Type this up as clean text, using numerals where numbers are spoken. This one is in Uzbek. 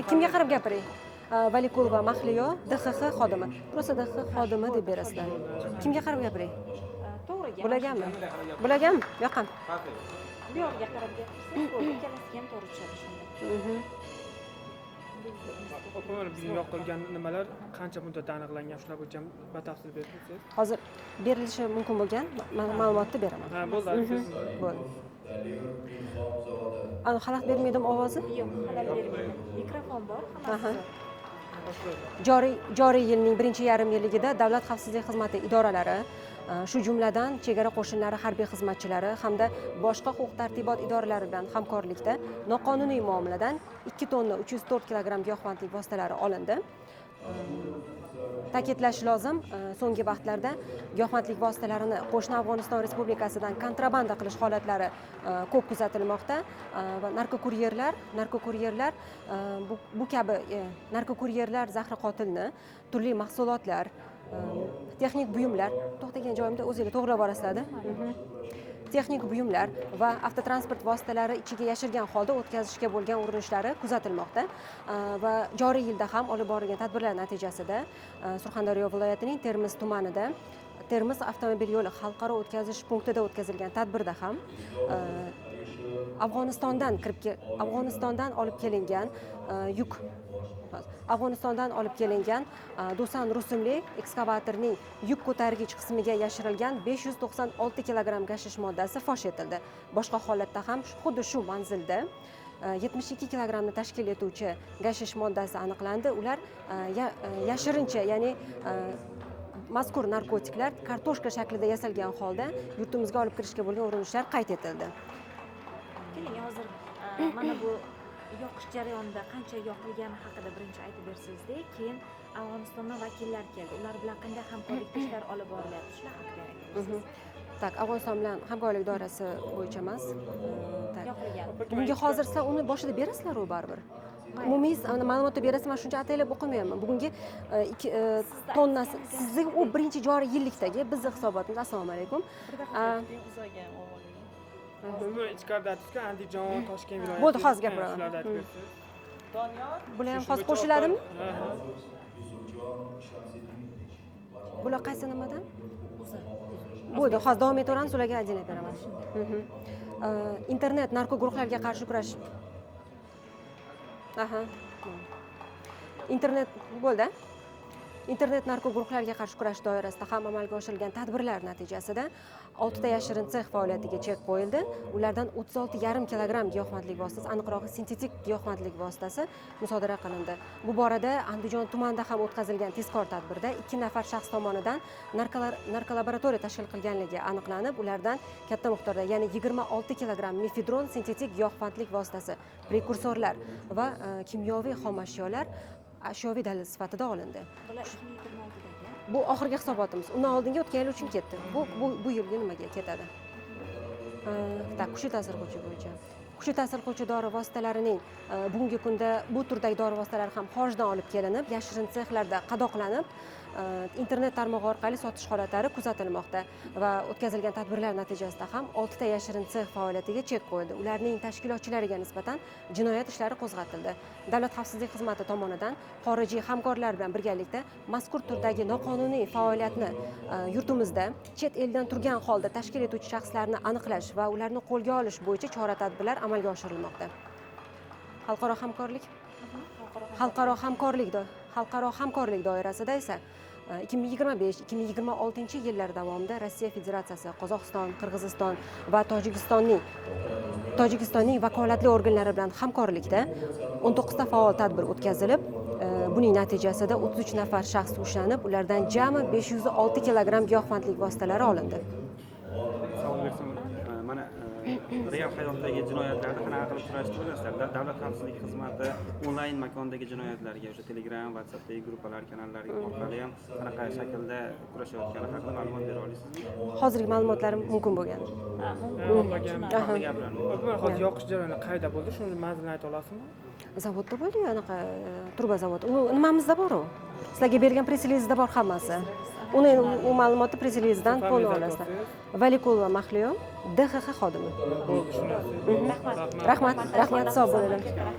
Kimga qarab gapiring? Valikulova Mahliyo DXX xodimi. Просто DXX xodimi deb berasizlar. Kimga qarab gapiring? To'g'riga. Bo'laganmi? Bo'laganmi? Yoqqan. Bu yoqqa qarab gapirsangiz bo'ldi. Ikkalasiga ham to'g'ri tushadi shunda. O'qimlar bizning yoqqa kelgan nimalar qancha muddatda aniqlangan shular bo'yicha batafsil berib o'tsangiz. Hozir berilishi mumkin bo'lgan ma'lumotni beraman. Ha, bo'ldi. Bo'ldi. Ana xalaqit bermaydimi ovozi? Yo'q, xalal bermaydi. Mikrofon bor, hammasi. Joriy yilning birinchi yarim yilligida Davlat xavfsizlik xizmati idoralari, shu jumladan chegara qo'shinlari harbiy xizmatchilari hamda boshqa huquq-tartibot idoralari bilan hamkorlikda noqonuniy muomaladan 2 tonna 304 kilogramm giyohvandlik vositalari olindi. Ta'kidlash lozim, so'nggi vaqtlarda giyohvandlik vositalarini qo'shni Afg'oniston Respublikasidan kontrabanda qilish holatlari ko'p kuzatilmoqda va narkokuryerlar bu kabi narkokuryerlar zahri qotilni turli mahsulotlar, texnik buyumlar, to'xtagan joyimda o'zingizlar to'g'rilab borasizlar-da. Texnik buyumlar va avtotransport vositalari ichiga yashirgan holda o'tkazishga bo'lgan urinishlari kuzatilmoqda va joriy yilda ham olib borilgan tadbirlar natijasida Surxondaryo viloyatining Termiz tumanida Termiz avtomobil yo'li xalqaro o'tkazish punktida o'tkazilgan tadbirda ham Afg'onistondan olib kelingan Dusan rusumli ekskavatorning yuk ko'targich qismiga yashirilgan 596 kilogramm gashish moddasi fosh etildi. Boshqa holatda ham xuddi shu manzilda 72 kilogrammni tashkil etuvchi gashish moddasi aniqlandi. Ular yashirincha, ya'ni mazkur narkotiklar kartoshka shaklida yasalgan holda yurtimizga olib kirishga bo'lgan urinishlar qayd etildi. Keling, hozir mana bu yoqish jarayonida qancha yoqilgani haqida birinchi aytib bersangiz-da, keyin Afg'onistondan vakillar keldi. Ular bilan qanday hamkorlik ishlar olib borilyapti? Shular haqida aytasiz. Tak, Afg'oniston bilan hamkorlik doirasi bo'yicha emas. Bunga hozir sizlar uni boshida berasizlar-ku baribir. Umumiy ma'lumotni berasiz, men shuncha ataylab o'qimayapman. Bugungi 2 tonnasi sizning u birinchi joriy yillikdagi bizning hisobotimiz. Assalomu alaykum. Buni ichkarida aytishgan Andijon, Toshkent viloyati. Bo'ldi, hozir gapiraman. Bular ham hozir qo'shiladimi? Bular qaysi nimadan? Bo'ldi, hozir davom etaveramiz, ularga ajinib beraman. Internet narko guruhlarga qarshi kurash. Internet narko guruhlarga qarshi kurash doirasida ham amalga oshirilgan tadbirlar natijasida 6 ta yashirin sex faoliyatiga chek qo'yildi. Ulardan 36,5 kilogramm giyohvandlik vositasi, aniqrog'i sintetik giyohvandlik vositasi musodara qilindi. Bu borada Andijon tumanida ham o'tkazilgan tezkor tadbirda 2 nafar shaxs tomonidan narkolaboratoriya tashkil qilganligi aniqlanib, ulardan katta miqdorda, ya'ni 26 kilogramm mefedron sintetik giyohvandlik vositasi, prekursorlar va kimyoviy xom ashyoviy dalil sifatida olindi. Bular 2026dagi. Bu oxirgi hisobotimiz. Undan oldingi o'tgan yil uchun ketdi. Bu yilgi nimaga ketadi? Kuchli ta'sir qiluvchi bo'yicha. Kuchli ta'sir qiluvchi dori vositalarining bugungi kunda bu turdagi dori vositalari ham xorijdan olib kelinib, yashirin sexlarda qadoqlanib, internet tarmog'i orqali sotish holatlari kuzatilmoqda va o'tkazilgan tadbirlar natijasida ham 6 ta yashirin sex faoliyatiga chek qo'yildi. Ularning tashkilotchilariga nisbatan jinoyat ishlari qo'zg'atildi. Davlat xavfsizlik xizmati tomonidan xorijiy hamkorlar bilan birgalikda mazkur turdagi noqonuniy faoliyatni yurtimizda chet eldan turgan holda tashkil etuvchi shaxslarni aniqlash va ularni qo'lga olish bo'yicha chora-tadbirlar amalga oshirilmoqda. Xalqaro hamkorlik doirasida esa 2025-2026 yillar davomida Rossiya Federatsiyasi, Qozog'iston, Qirg'iziston va Tojikistonning vakolatli organlari bilan hamkorlikda 19 ta faol tadbir o'tkazilib, buning natijasida 33 nafar shaxs ushlanib, ulardan jami 506 kilogramm giyohvandlik vositalari olindi. Mana real hayotdagi jinoyatlarni qanaqa qilib kurashni bilasizlar? Davlat xavfsizlik xizmati onlayn makondagi jinoyatlarga, o'sha Telegram, WhatsAppdagi gruppalar, kanallar orqali ham qanaqa shaklda kurashayotgani haqida ma'lumot bera olasizmi? Hozirgi ma'lumotlarim mumkin bo'lgan. Hozir yoqish jarayoni qayerda bo'ldi? Shuni manzilini ayta olasizmi? Zavodda bo'ldi, anaqa turba zavodi. U nimamizda bor-ku. Sizlarga bergan press-relizda bor hammasi. uni u ma'lumotni press relizdan to'liq Familiya olasizlar. aytyapsiz? Valiqulova Mahliyo, DXX xodimi. Bo'ldi, tushunarsiz. Rahmat, rahmat, sog' bo'linglar. Rahmat.